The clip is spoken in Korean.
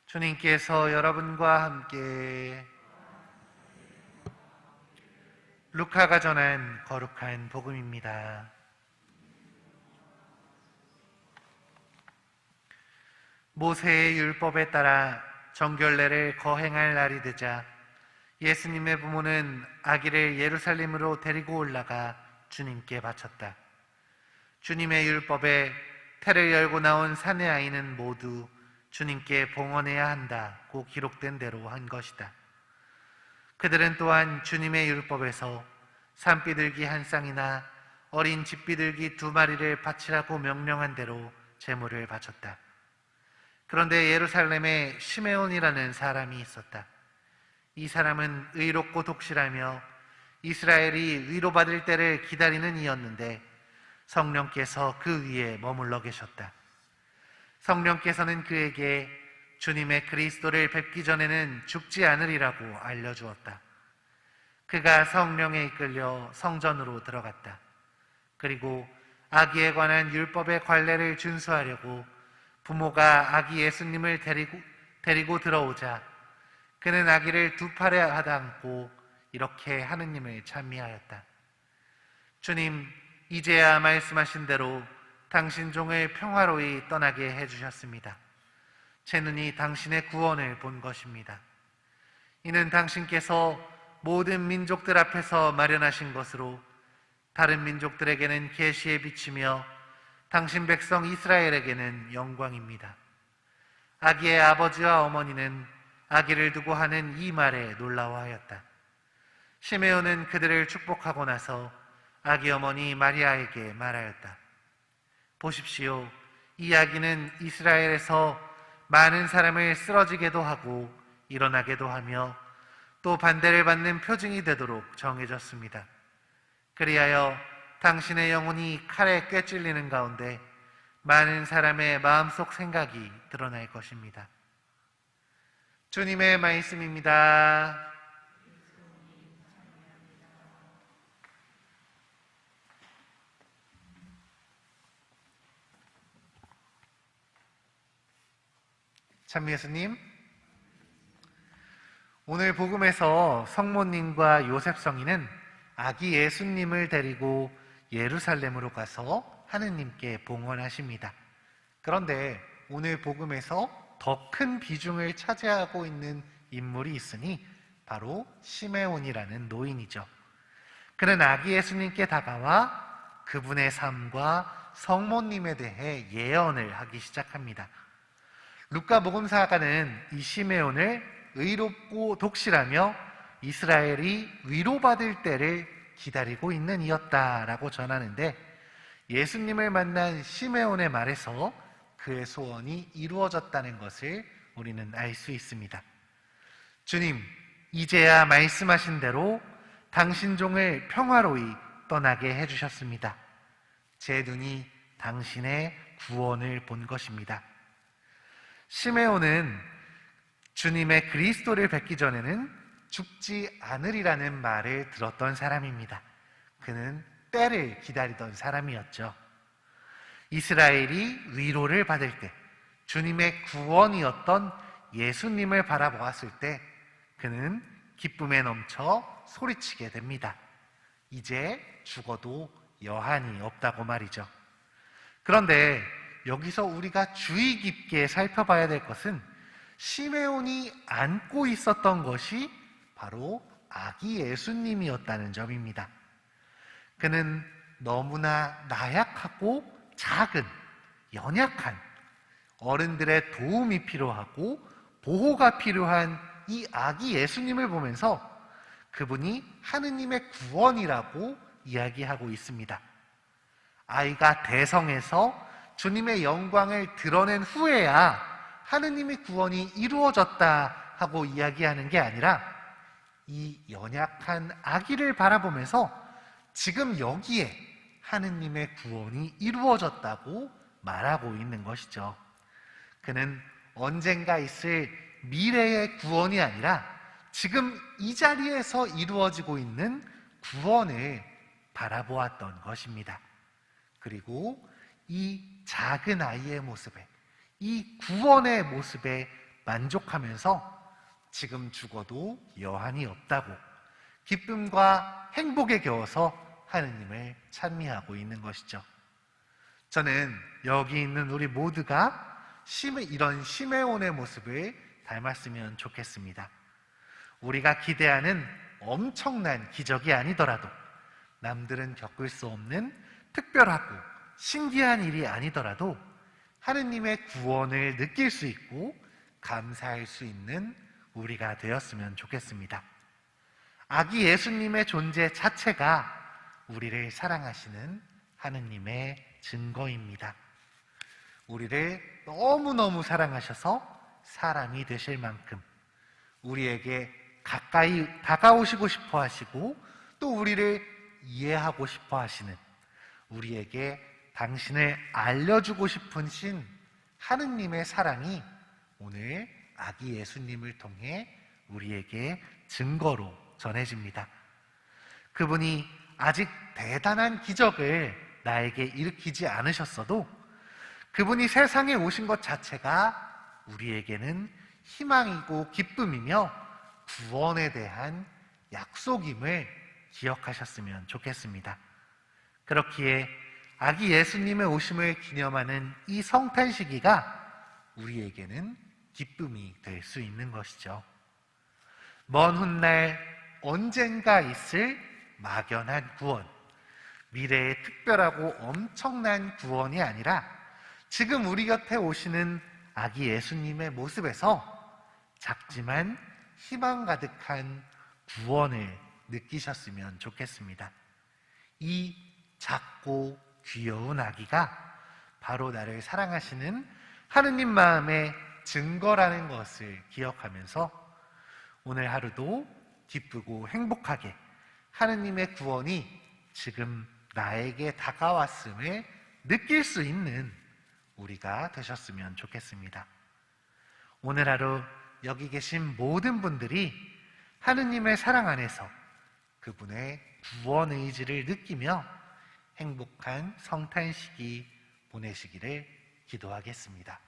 주님께서 여러분과 함께 루카가 전한 거룩한 복음입니다. 모세의 율법에 따라 정결례를 거행할 날이 되자 예수님의 부모는 아기를 예루살렘으로 데리고 올라가 주님께 바쳤다. 주님의 율법에 태를 열고 나온 사내 아이는 모두 주님께 봉헌해야 한다고 기록된 대로 한 것이다. 그들은 또한 주님의 율법에서 산비둘기 한 쌍이나 어린 집비둘기 2마리를 바치라고 명령한 대로 제물을 바쳤다. 그런데 예루살렘에 시메온이라는 사람이 있었다. 이 사람은 의롭고 독실하며 이스라엘이 위로받을 때를 기다리는 이였는데 성령께서 그 위에 머물러 계셨다. 성령께서는 그에게 주님의 그리스도를 뵙기 전에는 죽지 않으리라고 알려주었다. 그가 성령에 이끌려 성전으로 들어갔다. 그리고 아기에 관한 율법의 관례를 준수하려고 부모가 아기 예수님을 데리고 들어오자 그는 아기를 2팔에 하다앉고 이렇게 하느님을 찬미하였다. 주님, 이제야 말씀하신 대로 당신 종을 평화로이 떠나게 해주셨습니다. 제 눈이 당신의 구원을 본 것입니다. 이는 당신께서 모든 민족들 앞에서 마련하신 것으로 다른 민족들에게는 계시의 빛이며 당신 백성 이스라엘에게는 영광입니다. 아기의 아버지와 어머니는 아기를 두고 하는 이 말에 놀라워하였다. 시메온은 그들을 축복하고 나서 아기 어머니 마리아에게 말하였다. 보십시오. 이 아기는 이스라엘에서 많은 사람을 쓰러지게도 하고 일어나게도 하며 또 반대를 받는 표징이 되도록 정해졌습니다. 그리하여 당신의 영혼이 칼에 꿰찔리는 가운데 많은 사람의 마음속 생각이 드러날 것입니다. 주님의 말씀입니다. 참 예수님, 오늘 복음에서 성모님과 요셉 성인은 아기 예수님을 데리고 예루살렘으로 가서 하느님께 봉헌하십니다. 그런데 오늘 복음에서 더 큰 비중을 차지하고 있는 인물이 있으니 바로 시메온이라는 노인이죠. 그는 아기 예수님께 다가와 그분의 삶과 성모님에 대해 예언을 하기 시작합니다. 루카 복음사가는 이 시메온을 의롭고 독실하며 이스라엘이 위로받을 때를 기다리고 있는 이였다라고 전하는데, 예수님을 만난 시메온의 말에서 그의 소원이 이루어졌다는 것을 우리는 알 수 있습니다. 주님, 이제야 말씀하신 대로 당신 종을 평화로이 떠나게 해주셨습니다. 제 눈이 당신의 구원을 본 것입니다. 시메온은 주님의 그리스도를 뵙기 전에는 죽지 않으리라는 말을 들었던 사람입니다. 그는 때를 기다리던 사람이었죠. 이스라엘이 위로를 받을 때, 주님의 구원이었던 예수님을 바라보았을 때 그는 기쁨에 넘쳐 소리치게 됩니다. 이제 죽어도 여한이 없다고 말이죠. 그런데 여기서 우리가 주의 깊게 살펴봐야 될 것은 시메온이 안고 있었던 것이 바로 아기 예수님이었다는 점입니다. 그는 너무나 나약하고 작은, 연약한, 어른들의 도움이 필요하고 보호가 필요한 이 아기 예수님을 보면서 그분이 하느님의 구원이라고 이야기하고 있습니다. 아이가 대성해서 주님의 영광을 드러낸 후에야 하느님의 구원이 이루어졌다 하고 이야기하는 게 아니라 이 연약한 아기를 바라보면서 지금 여기에 하느님의 구원이 이루어졌다고 말하고 있는 것이죠. 그는 언젠가 있을 미래의 구원이 아니라 지금 이 자리에서 이루어지고 있는 구원을 바라보았던 것입니다. 그리고 이 작은 아이의 모습에, 이 구원의 모습에 만족하면서 지금 죽어도 여한이 없다고 기쁨과 행복에 겨워서 하느님을 찬미하고 있는 것이죠. 저는 여기 있는 우리 모두가 이런 시메온의 모습을 닮았으면 좋겠습니다. 우리가 기대하는 엄청난 기적이 아니더라도, 남들은 겪을 수 없는 특별하고 신기한 일이 아니더라도 하느님의 구원을 느낄 수 있고 감사할 수 있는 우리가 되었으면 좋겠습니다. 아기 예수님의 존재 자체가 우리를 사랑하시는 하느님의 증거입니다. 우리를 너무너무 사랑하셔서 사람이 되실 만큼 우리에게 가까이 다가오시고 싶어 하시고 또 우리를 이해하고 싶어 하시는, 우리에게 당신을 알려주고 싶으신 하느님의 사랑이 오늘 아기 예수님을 통해 우리에게 증거로 전해집니다. 그분이 아직 대단한 기적을 나에게 일으키지 않으셨어도 그분이 세상에 오신 것 자체가 우리에게는 희망이고 기쁨이며 구원에 대한 약속임을 기억하셨으면 좋겠습니다. 그렇기에 아기 예수님의 오심을 기념하는 이 성탄 시기가 우리에게는 기쁨이 될 수 있는 것이죠. 먼 훗날 언젠가 있을 막연한 구원, 미래의 특별하고 엄청난 구원이 아니라 지금 우리 곁에 오시는 아기 예수님의 모습에서 작지만 희망 가득한 구원을 느끼셨으면 좋겠습니다. 이 작고 귀여운 아기가 바로 나를 사랑하시는 하느님 마음의 증거라는 것을 기억하면서 오늘 하루도 기쁘고 행복하게 하느님의 구원이 지금 나에게 다가왔음을 느낄 수 있는 우리가 되셨으면 좋겠습니다. 오늘 하루 여기 계신 모든 분들이 하느님의 사랑 안에서 그분의 구원 의지를 느끼며 행복한 성탄 시기 보내시기를 기도하겠습니다.